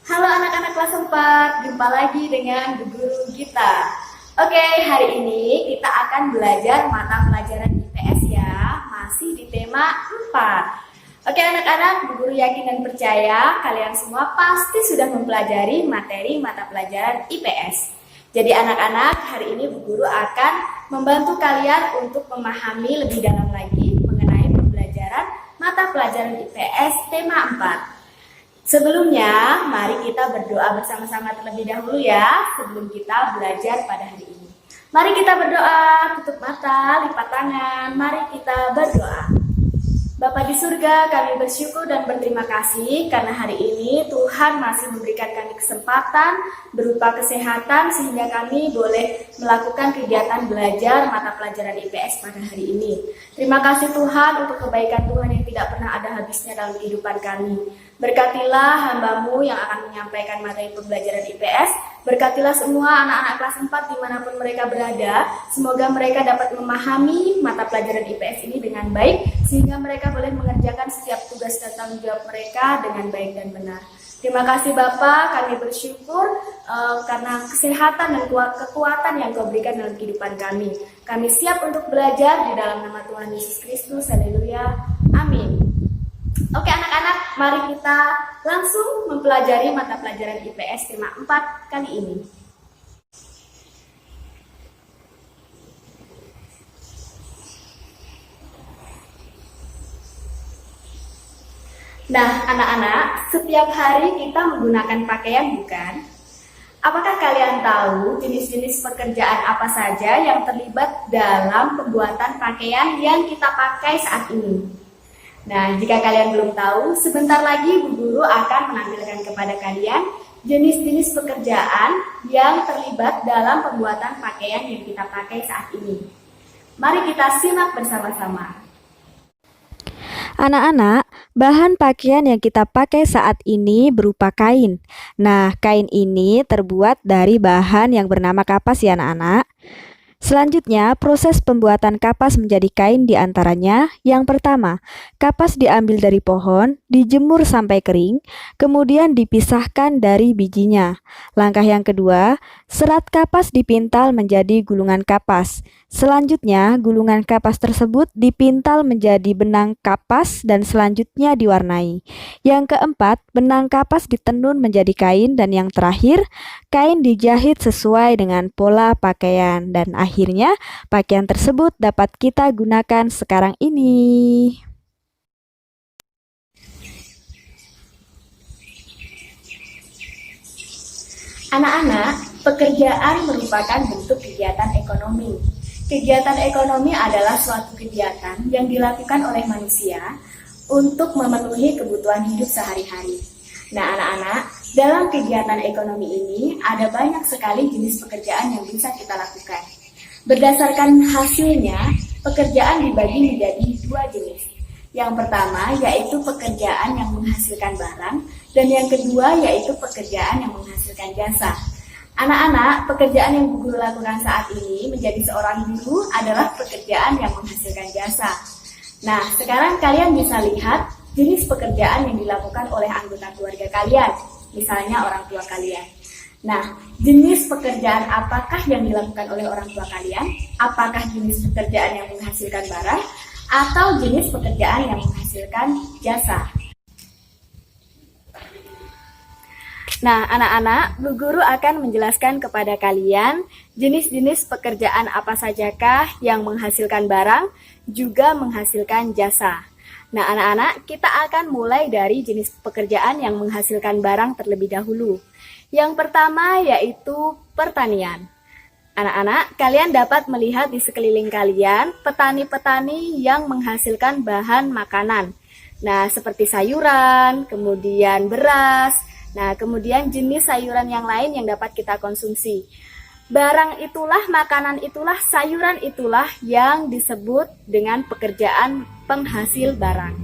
Halo anak-anak kelas 4, jumpa lagi dengan Bu Guru Gita. Oke, hari ini kita akan belajar mata pelajaran IPS ya, masih di tema 4. Oke anak-anak, Bu Guru yakin dan percaya kalian semua pasti sudah mempelajari materi mata pelajaran IPS. Jadi anak-anak, hari ini Bu Guru akan membantu kalian untuk memahami lebih dalam lagi mengenai pembelajaran mata pelajaran IPS tema 4. Sebelumnya, mari kita berdoa bersama-sama terlebih dahulu ya, sebelum kita belajar pada hari ini. Mari kita berdoa, tutup mata, lipat tangan, mari kita berdoa. Bapa di surga, kami bersyukur dan berterima kasih karena hari ini Tuhan masih memberikan kami kesempatan berupa kesehatan sehingga kami boleh melakukan kegiatan belajar mata pelajaran IPS pada hari ini. Terima kasih Tuhan untuk kebaikan Tuhan yang tidak pernah ada habisnya dalam kehidupan kami. Berkatilah hamba-Mu yang akan menyampaikan materi pembelajaran IPS. Berkatilah semua anak-anak kelas 4 dimanapun mereka berada. Semoga mereka dapat memahami mata pelajaran IPS ini dengan baik, sehingga mereka boleh mengerjakan setiap tugas dan tanggung jawab mereka dengan baik dan benar. Terima kasih Bapak, kami bersyukur karena kesehatan dan kekuatan yang Kau berikan dalam kehidupan kami. Kami siap untuk belajar di dalam nama Tuhan Yesus Kristus. Haleluya. Amin. Oke anak-anak, mari kita langsung mempelajari mata pelajaran IPS tema 4 kali ini. Nah anak-anak, setiap hari kita menggunakan pakaian bukan? Apakah kalian tahu jenis-jenis pekerjaan apa saja yang terlibat dalam pembuatan pakaian yang kita pakai saat ini? Nah, jika kalian belum tahu, sebentar lagi Bu Guru akan menampilkan kepada kalian jenis-jenis pekerjaan yang terlibat dalam pembuatan pakaian yang kita pakai saat ini. Mari kita simak bersama-sama. Anak-anak, bahan pakaian yang kita pakai saat ini berupa kain. Nah, kain ini terbuat dari bahan yang bernama kapas ya anak-anak. Selanjutnya, proses pembuatan kapas menjadi kain diantaranya. Yang pertama, kapas diambil dari pohon, dijemur sampai kering, kemudian dipisahkan dari bijinya. Langkah yang kedua, serat kapas dipintal menjadi gulungan kapas. Selanjutnya, gulungan kapas tersebut dipintal menjadi benang kapas dan selanjutnya diwarnai. Yang keempat, benang kapas ditenun menjadi kain dan yang terakhir, kain dijahit sesuai dengan pola pakaian dan akhirnya pakaian tersebut dapat kita gunakan sekarang ini. Anak-anak, pekerjaan merupakan bentuk kegiatan ekonomi. Kegiatan ekonomi adalah suatu kegiatan yang dilakukan oleh manusia untuk memenuhi kebutuhan hidup sehari-hari. Nah, anak-anak, dalam kegiatan ekonomi ini ada banyak sekali jenis pekerjaan yang bisa kita lakukan. Berdasarkan hasilnya, pekerjaan dibagi menjadi dua jenis. Yang pertama yaitu pekerjaan yang menghasilkan barang dan yang kedua yaitu pekerjaan yang menghasilkan jasa. Anak-anak, pekerjaan yang Bu Guru lakukan saat ini menjadi seorang guru adalah pekerjaan yang menghasilkan jasa. Nah, sekarang kalian bisa lihat jenis pekerjaan yang dilakukan oleh anggota keluarga kalian, misalnya orang tua kalian. Nah, jenis pekerjaan apakah yang dilakukan oleh orang tua kalian? Apakah jenis pekerjaan yang menghasilkan barang atau jenis pekerjaan yang menghasilkan jasa? Nah, anak-anak, Bu Guru akan menjelaskan kepada kalian jenis-jenis pekerjaan apa sajakah yang menghasilkan barang, juga menghasilkan jasa. Nah, anak-anak, kita akan mulai dari jenis pekerjaan yang menghasilkan barang terlebih dahulu. Yang pertama yaitu pertanian. Anak-anak, kalian dapat melihat di sekeliling kalian petani-petani yang menghasilkan bahan makanan. Nah, seperti sayuran, kemudian beras, nah, kemudian jenis sayuran yang lain yang dapat kita konsumsi. Barang itulah, makanan itulah, sayuran itulah yang disebut dengan pekerjaan penghasil barang.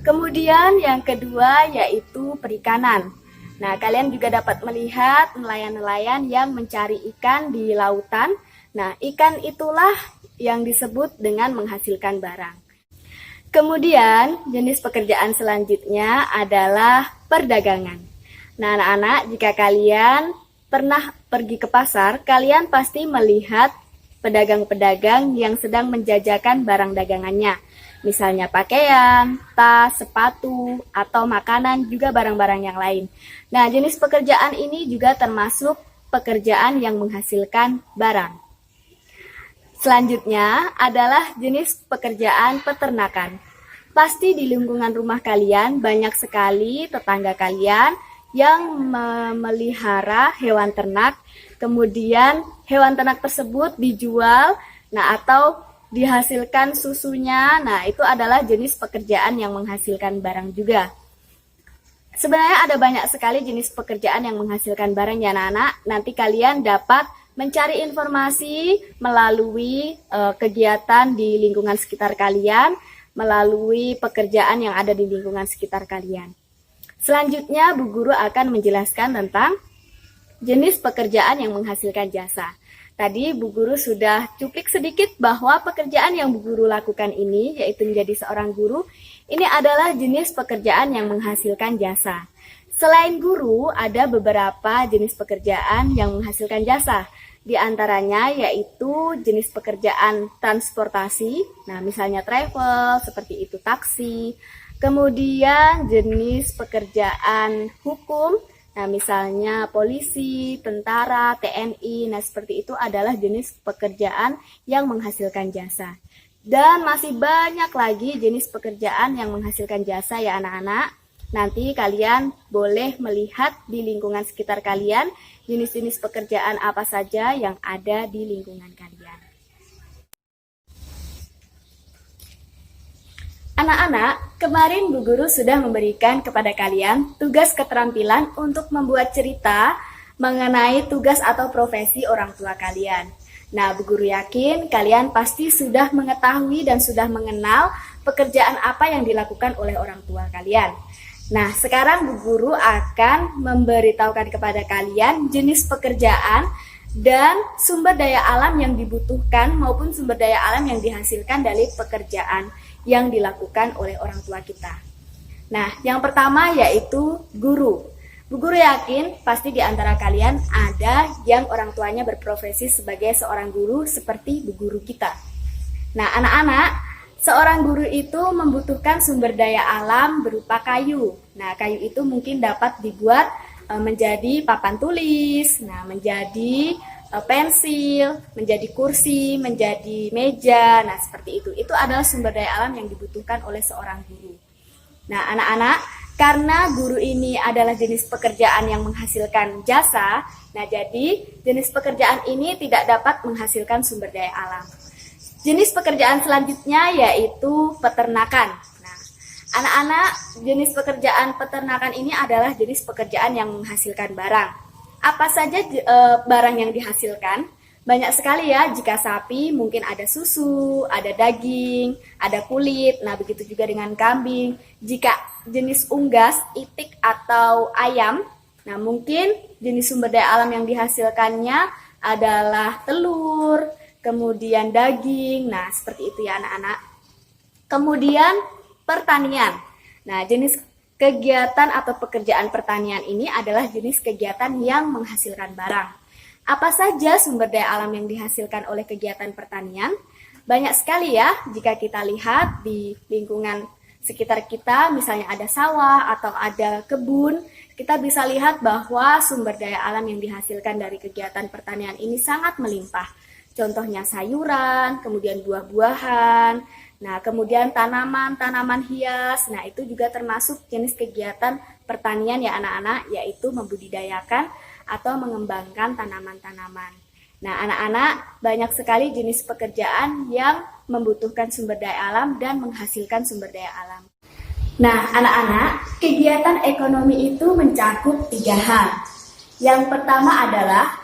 Kemudian yang kedua yaitu perikanan. Nah, kalian juga dapat melihat nelayan-nelayan yang mencari ikan di lautan. Nah, ikan itulah yang disebut dengan menghasilkan barang. Kemudian, jenis pekerjaan selanjutnya adalah perdagangan. Nah, anak-anak, jika kalian pernah pergi ke pasar, kalian pasti melihat pedagang-pedagang yang sedang menjajakan barang dagangannya. Misalnya pakaian, tas, sepatu, atau makanan, juga barang-barang yang lain. Nah, jenis pekerjaan ini juga termasuk pekerjaan yang menghasilkan barang. Selanjutnya adalah jenis pekerjaan peternakan. Pasti di lingkungan rumah kalian banyak sekali tetangga kalian yang memelihara hewan ternak, kemudian hewan ternak tersebut dijual, nah atau dihasilkan susunya. Nah, itu adalah jenis pekerjaan yang menghasilkan barang juga. Sebenarnya ada banyak sekali jenis pekerjaan yang menghasilkan barang ya anak-anak. Nanti kalian dapat mencari informasi melalui kegiatan di lingkungan sekitar kalian, melalui pekerjaan yang ada di lingkungan sekitar kalian. Selanjutnya, Bu Guru akan menjelaskan tentang jenis pekerjaan yang menghasilkan jasa. Tadi Bu Guru sudah cuplik sedikit bahwa pekerjaan yang Bu Guru lakukan ini, yaitu menjadi seorang guru, ini adalah jenis pekerjaan yang menghasilkan jasa. Selain guru, ada beberapa jenis pekerjaan yang menghasilkan jasa. Di antaranya yaitu jenis pekerjaan transportasi, nah misalnya travel, seperti itu taksi. Kemudian jenis pekerjaan hukum, nah misalnya polisi, tentara, TNI, nah seperti itu adalah jenis pekerjaan yang menghasilkan jasa. Dan masih banyak lagi jenis pekerjaan yang menghasilkan jasa ya anak-anak. Nanti kalian boleh melihat di lingkungan sekitar kalian jenis-jenis pekerjaan apa saja yang ada di lingkungan kalian. Anak-anak, kemarin Bu Guru sudah memberikan kepada kalian tugas keterampilan untuk membuat cerita mengenai tugas atau profesi orang tua kalian. Nah, Bu Guru yakin kalian pasti sudah mengetahui dan sudah mengenal pekerjaan apa yang dilakukan oleh orang tua kalian. Nah, sekarang Bu Guru akan memberitahukan kepada kalian jenis pekerjaan dan sumber daya alam yang dibutuhkan maupun sumber daya alam yang dihasilkan dari pekerjaan yang dilakukan oleh orang tua kita. Nah, yang pertama yaitu guru. Bu Guru yakin pasti di antara kalian ada yang orang tuanya berprofesi sebagai seorang guru seperti Bu Guru kita. Nah, anak-anak, seorang guru itu membutuhkan sumber daya alam berupa kayu. Nah, kayu itu mungkin dapat dibuat menjadi papan tulis, nah menjadi pensil, menjadi kursi, menjadi meja. Nah, seperti itu. Itu adalah sumber daya alam yang dibutuhkan oleh seorang guru. Nah, anak-anak, karena guru ini adalah jenis pekerjaan yang menghasilkan jasa, nah jadi jenis pekerjaan ini tidak dapat menghasilkan sumber daya alam. Jenis pekerjaan selanjutnya yaitu peternakan. Nah, anak-anak, jenis pekerjaan peternakan ini adalah jenis pekerjaan yang menghasilkan barang. Apa saja barang yang dihasilkan? Banyak sekali ya, jika sapi mungkin ada susu, ada daging, ada kulit, nah begitu juga dengan kambing. Jika jenis unggas, itik atau ayam, nah mungkin jenis sumber daya alam yang dihasilkannya adalah telur, kemudian daging, nah seperti itu ya anak-anak. Kemudian pertanian. Nah, jenis kegiatan atau pekerjaan pertanian ini adalah jenis kegiatan yang menghasilkan barang. Apa saja sumber daya alam yang dihasilkan oleh kegiatan pertanian? Banyak sekali ya, jika kita lihat di lingkungan sekitar kita, misalnya ada sawah atau ada kebun, kita bisa lihat bahwa sumber daya alam yang dihasilkan dari kegiatan pertanian ini sangat melimpah. Contohnya sayuran, kemudian buah-buahan, nah kemudian tanaman hias, nah itu juga termasuk jenis kegiatan pertanian ya anak-anak, yaitu membudidayakan atau mengembangkan tanaman-tanaman. Nah anak-anak, banyak sekali jenis pekerjaan yang membutuhkan sumber daya alam dan menghasilkan sumber daya alam. Nah anak-anak, kegiatan ekonomi itu mencakup 3 hal. Yang pertama adalah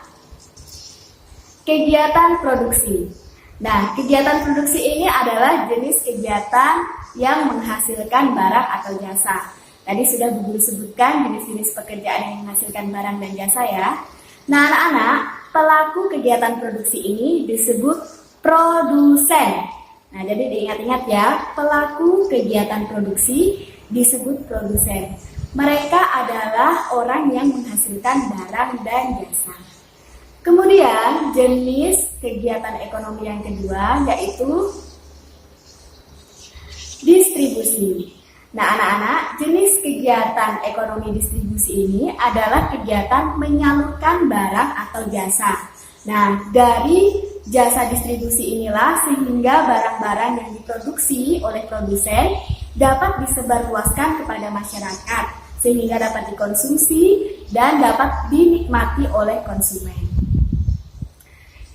kegiatan produksi. Nah, kegiatan produksi ini adalah jenis kegiatan yang menghasilkan barang atau jasa. Tadi sudah Bu Guru sebutkan jenis-jenis pekerjaan yang menghasilkan barang dan jasa ya. Nah, anak-anak, pelaku kegiatan produksi ini disebut produsen. Nah, jadi diingat-ingat ya, pelaku kegiatan produksi disebut produsen. Mereka adalah orang yang menghasilkan barang dan jasa. Kemudian jenis kegiatan ekonomi yang kedua yaitu distribusi. Nah, anak-anak, jenis kegiatan ekonomi distribusi ini adalah kegiatan menyalurkan barang atau jasa. Nah, dari jasa distribusi inilah sehingga barang-barang yang diproduksi oleh produsen dapat disebarluaskan kepada masyarakat sehingga dapat dikonsumsi dan dapat dinikmati oleh konsumen.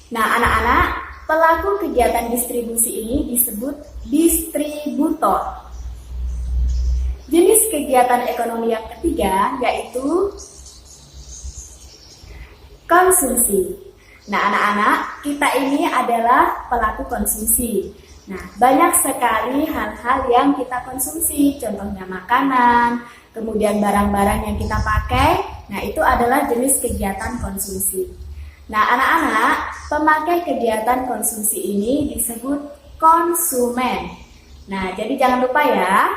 Nah, anak-anak, pelaku kegiatan distribusi ini disebut distributor. Jenis kegiatan ekonomi yang ketiga yaitu konsumsi. Nah, anak-anak, kita ini adalah pelaku konsumsi. Nah, banyak sekali hal-hal yang kita konsumsi, contohnya makanan, kemudian barang-barang yang kita pakai. Nah, itu adalah jenis kegiatan konsumsi. Nah, anak-anak, pemakai kegiatan konsumsi ini disebut konsumen. Nah, jadi jangan lupa ya,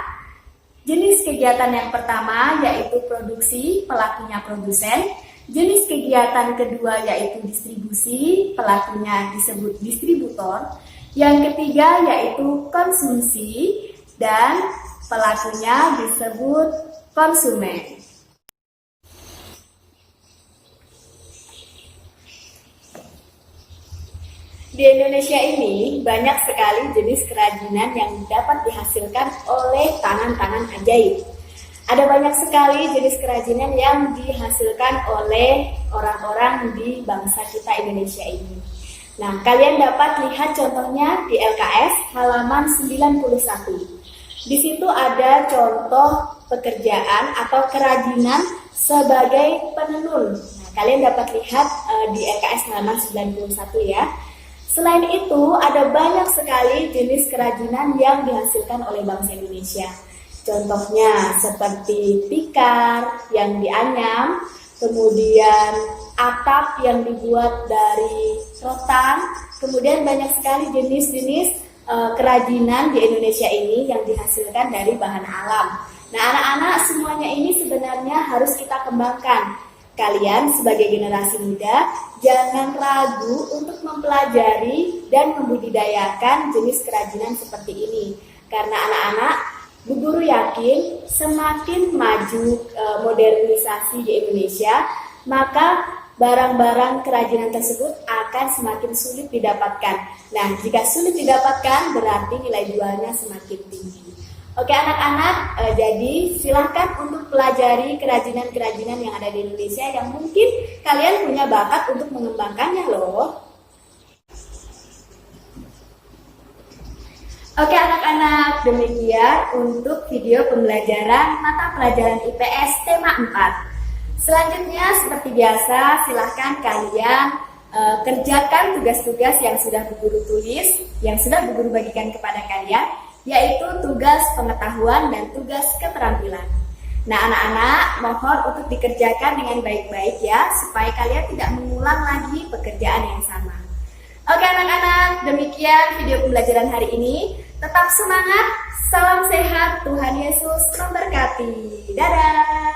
jenis kegiatan yang pertama yaitu produksi, pelakunya produsen. Jenis kegiatan kedua yaitu distribusi, pelakunya disebut distributor. Yang ketiga yaitu konsumsi dan pelakunya disebut konsumen. Di Indonesia ini banyak sekali jenis kerajinan yang dapat dihasilkan oleh tangan-tangan ajaib. Ada banyak sekali jenis kerajinan yang dihasilkan oleh orang-orang di bangsa kita Indonesia ini. Nah, kalian dapat lihat contohnya di LKS halaman 91. Di situ ada contoh pekerjaan atau kerajinan sebagai penenun. Nah, kalian dapat lihat di LKS halaman 91 ya. Selain itu, ada banyak sekali jenis kerajinan yang dihasilkan oleh bangsa Indonesia. Contohnya seperti tikar yang dianyam, kemudian atap yang dibuat dari rotan, kemudian banyak sekali jenis-jenis kerajinan di Indonesia ini yang dihasilkan dari bahan alam. Nah, anak-anak, semuanya ini sebenarnya harus kita kembangkan. Kalian sebagai generasi muda jangan ragu untuk mempelajari dan membudidayakan jenis kerajinan seperti ini. Karena anak-anak, Bu Guru yakin semakin maju modernisasi di Indonesia, maka barang-barang kerajinan tersebut akan semakin sulit didapatkan. Nah, jika sulit didapatkan berarti nilai jualnya semakin tinggi. Oke anak-anak, jadi silahkan untuk pelajari kerajinan-kerajinan yang ada di Indonesia yang mungkin kalian punya bakat untuk mengembangkannya loh. Oke anak-anak, demikian untuk video pembelajaran mata pelajaran IPS tema 4. Selanjutnya seperti biasa silahkan kalian kerjakan tugas-tugas yang sudah Bu Guru tulis, yang sudah Bu Guru bagikan kepada kalian, yaitu tugas pengetahuan dan tugas keterampilan. Nah anak-anak, mohon untuk dikerjakan dengan baik-baik ya, supaya kalian tidak mengulang lagi pekerjaan yang sama. Oke anak-anak, demikian video pembelajaran hari ini. Tetap semangat, salam sehat, Tuhan Yesus memberkati. Dadah!